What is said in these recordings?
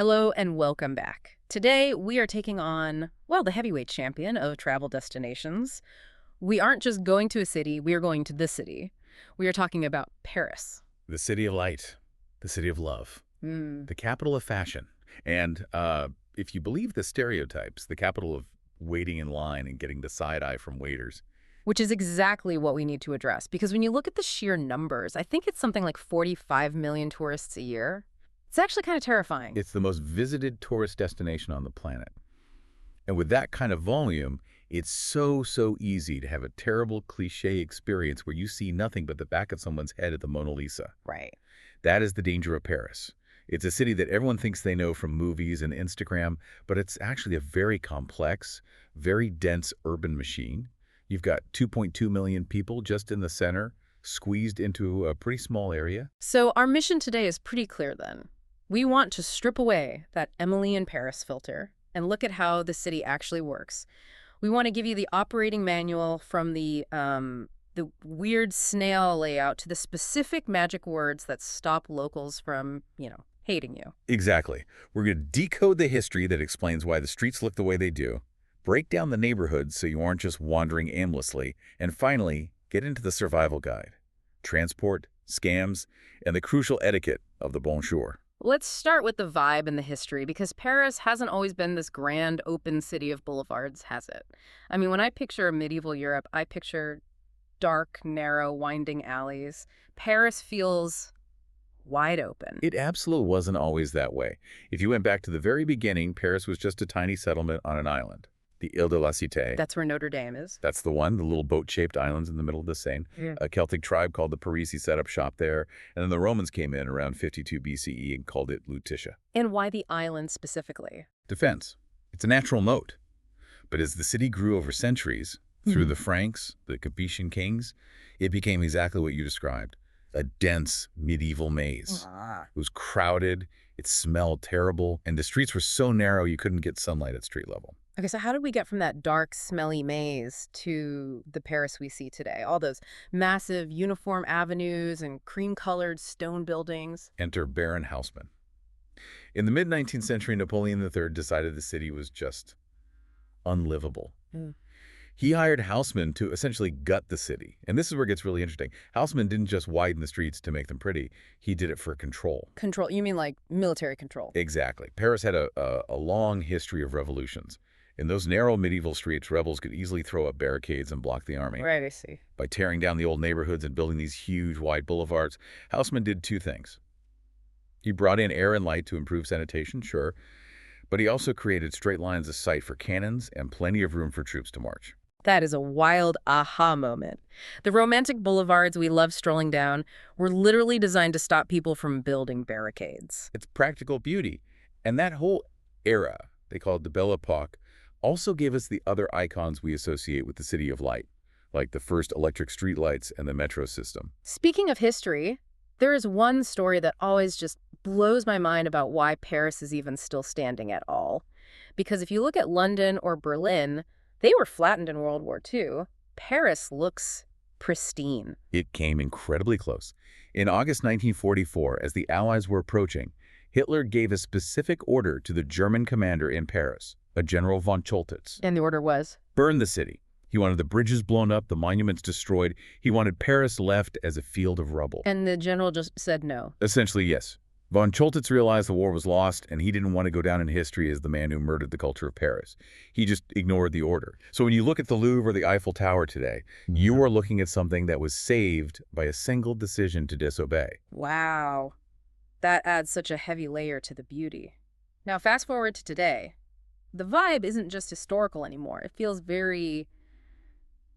Hello and welcome back. Today we are taking on, well, the heavyweight champion of travel destinations. We aren't just going to a city, we are going to the city. We are talking about Paris. The city of light, the city of love, the capital of fashion. And if you believe the stereotypes, the capital of waiting in line and getting the side eye from waiters. Which is exactly what we need to address, because when you look at the sheer numbers, I think it's something like 45 million tourists a year. It's actually kind of terrifying. It's the most visited tourist destination on the planet. And with that kind of volume, it's so easy to have a terrible cliché experience where you see nothing but the back of someone's head at the Mona Lisa. Right. That is the danger of Paris. It's a city that everyone thinks they know from movies and Instagram, but it's actually a very complex, very dense urban machine. You've got 2.2 million people just in the center, squeezed into a pretty small area. So our mission today is pretty clear then. We want to strip away that Emily in Paris filter and look at how the city actually works. We want to give you the operating manual from the weird snail layout to the specific magic words that stop locals from, hating you. Exactly. We're going to decode the history that explains why the streets look the way they do, break down the neighborhoods so you aren't just wandering aimlessly, and finally, get into the survival guide, transport, scams, and the crucial etiquette of the bonjour. Let's start with the vibe and the history, because Paris hasn't always been this grand, open city of boulevards, has it? I mean, when I picture medieval Europe, I picture dark, narrow, winding alleys. Paris feels wide open. It absolutely wasn't always that way. If you went back to the very beginning, Paris was just a tiny settlement on an island, the Ile de la Cité. That's where Notre Dame is. That's the one, the little boat-shaped islands in the middle of the Seine. Yeah. A Celtic tribe called the Parisi set up shop there, and then the Romans came in around 52 BCE and called it Lutetia. And why the island specifically? Defense. It's a natural moat. But as the city grew over centuries, through the Franks, the Capetian kings, it became exactly what you described, a dense medieval maze. It was crowded, it smelled terrible, and the streets were so narrow you couldn't get sunlight at street level. Okay, so how did we get from that dark, smelly maze to the Paris we see today? All those massive uniform avenues and cream-colored stone buildings. Enter Baron Haussmann. In the mid-19th century, Napoleon III decided the city was just unlivable. He hired Haussmann to essentially gut the city. And this is where it gets really interesting. Haussmann didn't just widen the streets to make them pretty. He did it for control. Control? You mean like military control? Exactly. Paris had a long history of revolutions. In those narrow medieval streets, rebels could easily throw up barricades and block the army. Right, I see. By tearing down the old neighborhoods and building these huge, wide boulevards, Haussmann did two things. He brought in air and light to improve sanitation, sure, but he also created straight lines of sight for cannons and plenty of room for troops to march. That is a wild aha moment. The romantic boulevards we love strolling down were literally designed to stop people from building barricades. It's practical beauty. And that whole era, they call it the Belle Époque, also gave us the other icons we associate with the City of Light, like the first electric streetlights and the metro system. Speaking of history, there is one story that always just blows my mind about why Paris is even still standing at all. Because if you look at London or Berlin, they were flattened in World War II. Paris looks pristine. It came incredibly close. In August 1944, as the Allies were approaching, Hitler gave a specific order to the German commander in Paris, a General von Choltitz. And the order was? Burn the city. He wanted the bridges blown up, the monuments destroyed. He wanted Paris left as a field of rubble. And the general just said no. Essentially, yes. Von Choltitz realized the war was lost, and he didn't want to go down in history as the man who murdered the culture of Paris. He just ignored the order. So when you look at the Louvre or the Eiffel Tower today, you are looking at something that was saved by a single decision to disobey. Wow. That adds such a heavy layer to the beauty. Now, fast forward to today. The vibe isn't just historical anymore. It feels very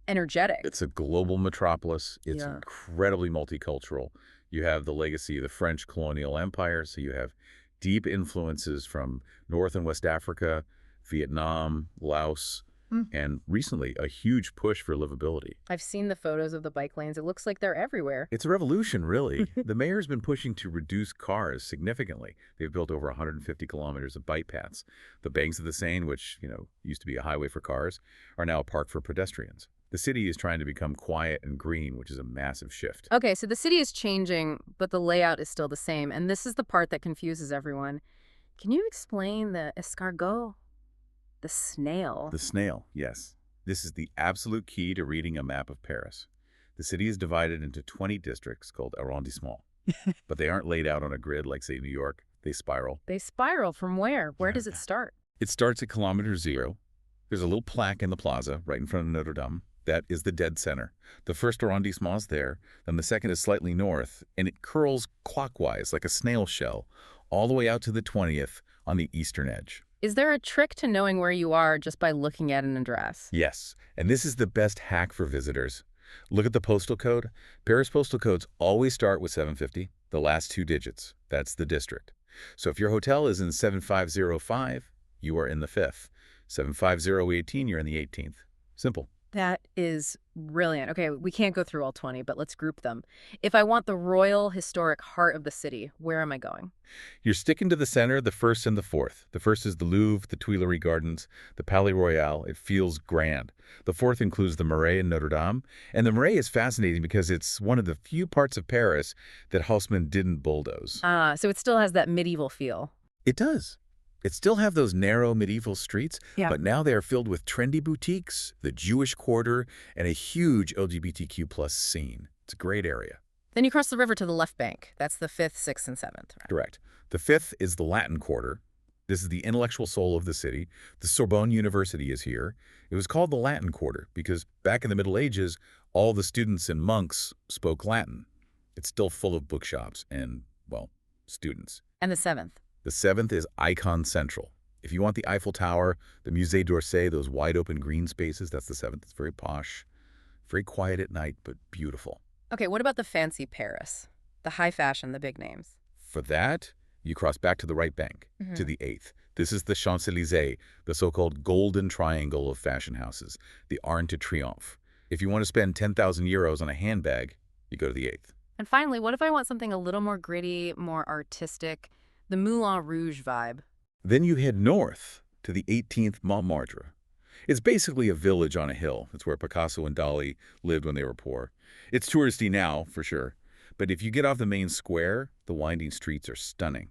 energetic. It's a global metropolis. It's incredibly multicultural. You have the legacy of the French colonial empire, so you have deep influences from North and West Africa, Vietnam, Laos, and recently a huge push for livability. I've seen the photos of the bike lanes. It looks like they're everywhere. It's a revolution, really. The mayor's been pushing to reduce cars significantly. They've built over 150 kilometers of bike paths. The banks of the Seine, which, used to be a highway for cars, are now a park for pedestrians. The city is trying to become quiet and green, which is a massive shift. Okay, so the city is changing, but the layout is still the same. And this is the part that confuses everyone. Can you explain the escargot? The snail? The snail, yes. This is the absolute key to reading a map of Paris. The city is divided into 20 districts called arrondissements, but they aren't laid out on a grid like, say, New York. They spiral. They spiral from where? Where does it start? It starts at kilometer zero. There's a little plaque in the plaza right in front of Notre Dame. That is the dead center. The first arrondissement is there, then the second is slightly north, and it curls clockwise like a snail shell, all the way out to the 20th on the eastern edge. Is there a trick to knowing where you are just by looking at an address? Yes, and this is the best hack for visitors. Look at the postal code. Paris postal codes always start with 750, the last two digits. That's the district. So if your hotel is in 7505, you are in the 5th. 75018, you're in the 18th. Simple. That is brilliant. Okay, we can't go through all 20, but let's group them. If I want the royal historic heart of the city, where am I going? You're sticking to the center, the first and the fourth. The first is the Louvre, the Tuileries Gardens, the Palais Royal. It feels grand. The fourth includes the Marais and Notre Dame. And the Marais is fascinating because it's one of the few parts of Paris that Haussmann didn't bulldoze. So it still has that medieval feel. It does. It still have those narrow medieval streets, but now they are filled with trendy boutiques, the Jewish quarter, and a huge LGBTQ plus scene. It's a great area. Then you cross the river to the left bank. That's the 5th, 6th, and 7th. Right? Correct. The 5th is the Latin Quarter. This is the intellectual soul of the city. The Sorbonne University is here. It was called the Latin Quarter because back in the Middle Ages, all the students and monks spoke Latin. It's still full of bookshops and, well, students. And the 7th? The 7th is Icon Central. If you want the Eiffel Tower, the Musée d'Orsay, those wide-open green spaces, that's the 7th. It's very posh, very quiet at night, but beautiful. Okay, what about the fancy Paris? The high fashion, the big names. For that, you cross back to the right bank, to the 8th. This is the Champs-Élysées, the so-called golden triangle of fashion houses, the Arc de Triomphe. If you want to spend 10,000 euros on a handbag, you go to the 8th. And finally, what if I want something a little more gritty, more artistic? The Moulin Rouge vibe. Then you head north to the 18th Montmartre. It's basically a village on a hill. It's where Picasso and Dali lived when they were poor. It's touristy now, for sure. But if you get off the main square, the winding streets are stunning.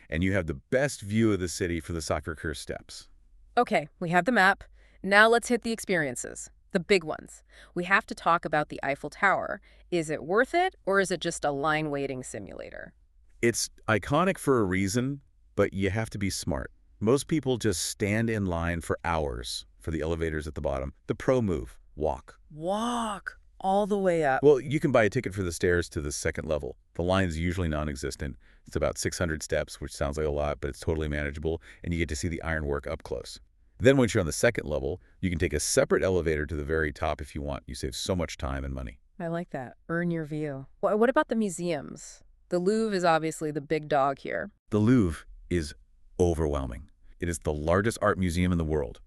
And you have the best view of the city for the Sacré-Cœur steps. Okay, we have the map. Now let's hit the experiences. The big ones. We have to talk about the Eiffel Tower. Is it worth it, or is it just a line-waiting simulator? It's iconic for a reason, but you have to be smart. Most people just stand in line for hours for the elevators at the bottom. The pro move, walk. Walk all the way up. Well, you can buy a ticket for the stairs to the second level. The line's usually non-existent. It's about 600 steps, which sounds like a lot, but it's totally manageable, and you get to see the ironwork up close. Then once you're on the second level, you can take a separate elevator to the very top if you want. You save so much time and money. I like that. Earn your view. What about the museums? The Louvre is obviously the big dog here. The Louvre is overwhelming. It is the largest art museum in the world.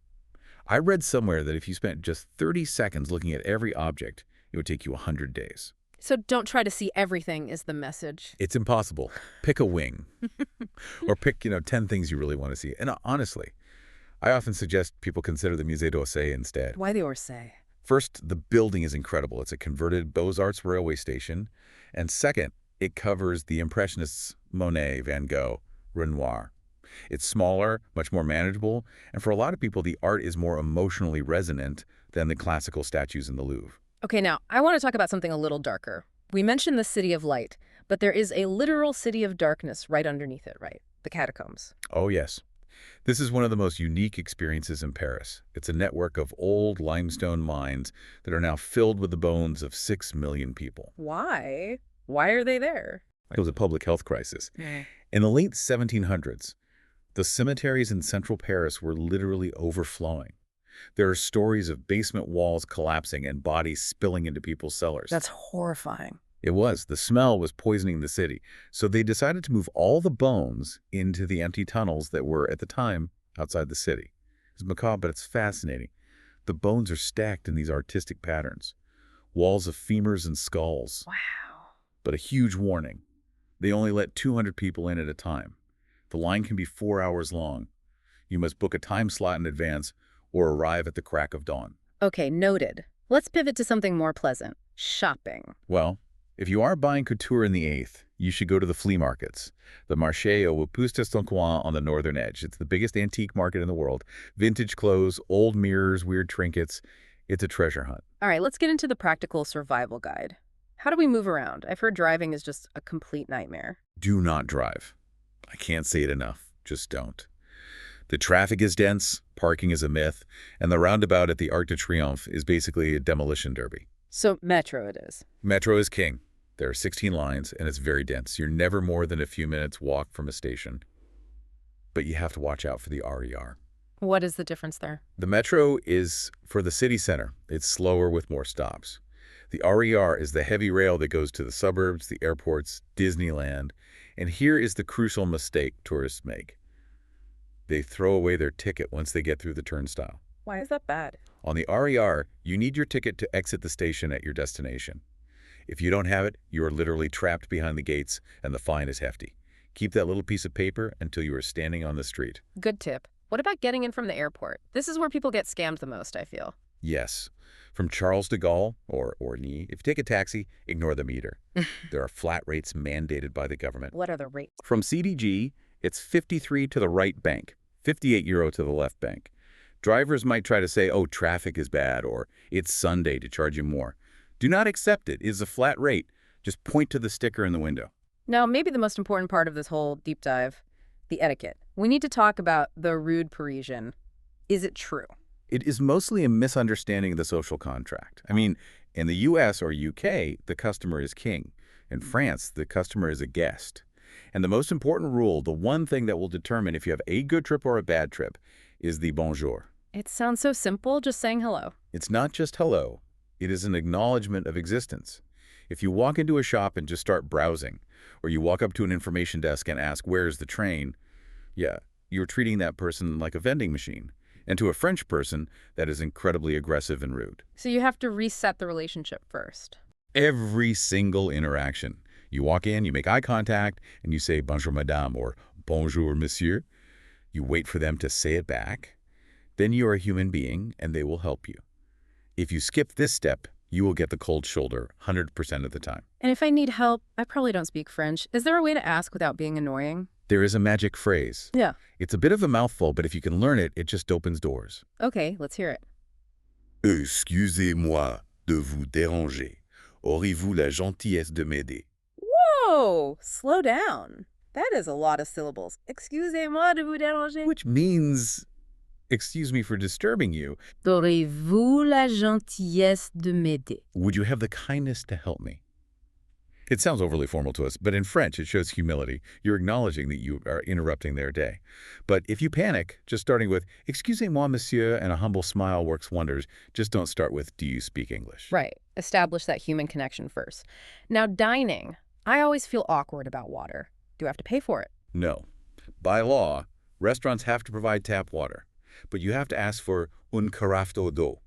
I read somewhere that if you spent just 30 seconds looking at every object, it would take you 100 days. So don't try to see everything is the message. It's impossible. Pick a wing. Or pick, 10 things you really want to see. And honestly, I often suggest people consider the Musée d'Orsay instead. Why the Orsay? First, the building is incredible. It's a converted Beaux-Arts railway station. And second, it covers the Impressionists Monet, Van Gogh, Renoir. It's smaller, much more manageable, and for a lot of people, the art is more emotionally resonant than the classical statues in the Louvre. Okay, now, I want to talk about something a little darker. We mentioned the City of Light, but there is a literal City of Darkness right underneath it, right? The Catacombs. Oh, yes. This is one of the most unique experiences in Paris. It's a network of old limestone mines that are now filled with the bones of 6 million people. Why? Why are they there? It was a public health crisis. In the late 1700s, the cemeteries in central Paris were literally overflowing. There are stories of basement walls collapsing and bodies spilling into people's cellars. That's horrifying. It was. The smell was poisoning the city. So they decided to move all the bones into the empty tunnels that were, at the time, outside the city. It's macabre, but it's fascinating. The bones are stacked in these artistic patterns. Walls of femurs and skulls. Wow. But a huge warning. They only let 200 people in at a time. The line can be 4 hours long. You must book a time slot in advance or arrive at the crack of dawn. Okay, noted. Let's pivot to something more pleasant. Shopping. Well, if you are buying couture in the 8th, you should go to the flea markets. The Marché aux Puistes Coin on the northern edge. It's the biggest antique market in the world. Vintage clothes, old mirrors, weird trinkets. It's a treasure hunt. All right, let's get into the practical survival guide. How do we move around? I've heard driving is just a complete nightmare. Do not drive. I can't say it enough. Just don't. The traffic is dense, parking is a myth, and the roundabout at the Arc de Triomphe is basically a demolition derby. So metro it is. Metro is king. There are 16 lines, and it's very dense. You're never more than a few minutes walk from a station. But you have to watch out for the RER. What is the difference there? The metro is for the city center. It's slower with more stops. The RER is the heavy rail that goes to the suburbs, the airports, Disneyland. And here is the crucial mistake tourists make. They throw away their ticket once they get through the turnstile. Why is that bad? On the RER, you need your ticket to exit the station at your destination. If you don't have it, you are literally trapped behind the gates, and the fine is hefty. Keep that little piece of paper until you are standing on the street. Good tip. What about getting in from the airport? This is where people get scammed the most, I feel. Yes. From Charles de Gaulle, or Orly, if you take a taxi, ignore the meter. There are flat rates mandated by the government. What are the rates? From CDG, it's 53 to the right bank, 58 euro to the left bank. Drivers might try to say, oh, traffic is bad, or it's Sunday to charge you more. Do not accept it. It is a flat rate. Just point to the sticker in the window. Now, maybe the most important part of this whole deep dive, the etiquette. We need to talk about the rude Parisian. Is it true? It is mostly a misunderstanding of the social contract. I mean, in the US or UK, the customer is king. In France, the customer is a guest. And the most important rule, the one thing that will determine if you have a good trip or a bad trip, is the bonjour. It sounds so simple, just saying hello. It's not just hello. It is an acknowledgement of existence. If you walk into a shop and just start browsing, or you walk up to an information desk and ask, where's the train? Yeah, you're treating that person like a vending machine. And to a French person, that is incredibly aggressive and rude. So you have to reset the relationship first. Every single interaction. You walk in, you make eye contact, and you say, bonjour, madame, or bonjour, monsieur. You wait for them to say it back. Then you are a human being, and they will help you. If you skip this step, you will get the cold shoulder 100% of the time. And if I need help, I probably don't speak French. Is there a way to ask without being annoying? There is a magic phrase. Yeah. It's a bit of a mouthful, but if you can learn it, it just opens doors. Okay, let's hear it. Excusez-moi de vous déranger. Auriez-vous la gentillesse de m'aider? Whoa! Slow down. That is a lot of syllables. Excusez-moi de vous déranger. Which means, excuse me for disturbing you. Auriez-vous la gentillesse de m'aider? Would you have the kindness to help me? It sounds overly formal to us, but in French, it shows humility. You're acknowledging that you are interrupting their day. But if you panic, just starting with, excusez-moi, monsieur, and a humble smile works wonders. Just don't start with, do you speak English? Right. Establish that human connection first. Now, dining. I always feel awkward about water. Do I have to pay for it? No. By law, restaurants have to provide tap water. But you have to ask for un carafe d'eau.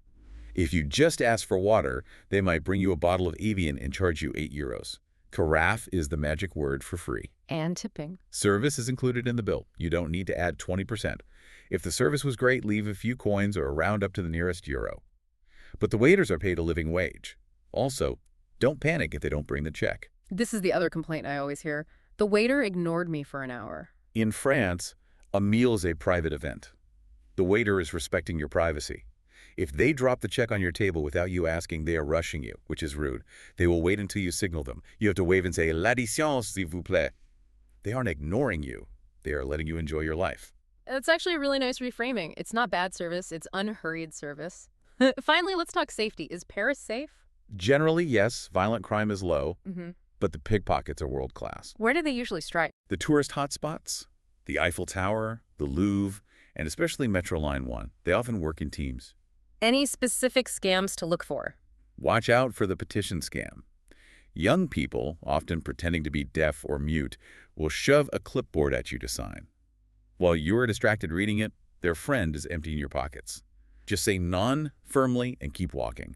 If you just ask for water, they might bring you a bottle of Evian and charge you 8 euros. Carafe is the magic word for free. And tipping. Service is included in the bill. You don't need to add 20%. If the service was great, leave a few coins or round up to the nearest euro. But the waiters are paid a living wage. Also, don't panic if they don't bring the check. This is the other complaint I always hear. The waiter ignored me for an hour. In France, a meal is a private event. The waiter is respecting your privacy. If they drop the check on your table without you asking, they are rushing you, which is rude. They will wait until you signal them. You have to wave and say, l'addition, s'il vous plaît. They aren't ignoring you. They are letting you enjoy your life. That's actually a really nice reframing. It's not bad service. It's unhurried service. Finally, let's talk safety. Is Paris safe? Generally, yes. Violent crime is low, Mm-hmm. but the pickpockets are world-class. Where do they usually strike? The tourist hotspots, the Eiffel Tower, the Louvre, and especially Metro Line 1, they often work in teams. Any specific scams to look for? Watch out for the petition scam. Young people, often pretending to be deaf or mute, will shove a clipboard at you to sign. While you're distracted reading it, their friend is emptying your pockets. Just say "non" firmly and keep walking.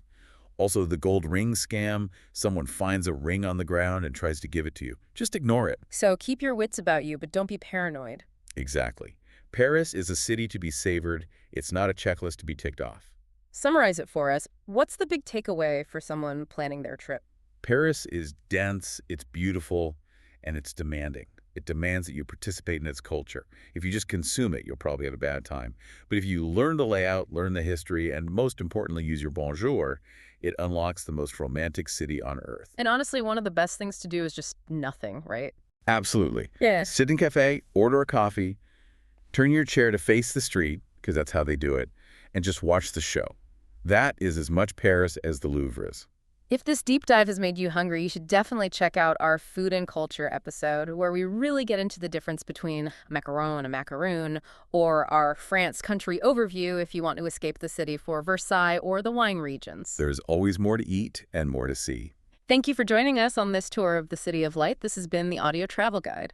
Also, the gold ring scam, someone finds a ring on the ground and tries to give it to you. Just ignore it. So keep your wits about you, but don't be paranoid. Exactly. Paris is a city to be savored. It's not a checklist to be ticked off. Summarize it for us. What's the big takeaway for someone planning their trip? Paris is dense, it's beautiful, and it's demanding. It demands that you participate in its culture. If you just consume it, you'll probably have a bad time. But if you learn the layout, learn the history, and most importantly, use your bonjour, it unlocks the most romantic city on earth. And honestly, one of the best things to do is just nothing, right? Absolutely. Yeah. Sit in a cafe, order a coffee, turn your chair to face the street, because that's how they do it, and just watch the show. That is as much Paris as the Louvre is. If this deep dive has made you hungry, you should definitely check out our food and culture episode, where we really get into the difference between a macaron and a macaroon, or our France country overview if you want to escape the city for Versailles or the wine regions. There's always more to eat and more to see. Thank you for joining us on this tour of the City of Light. This has been the Audio Travel Guide.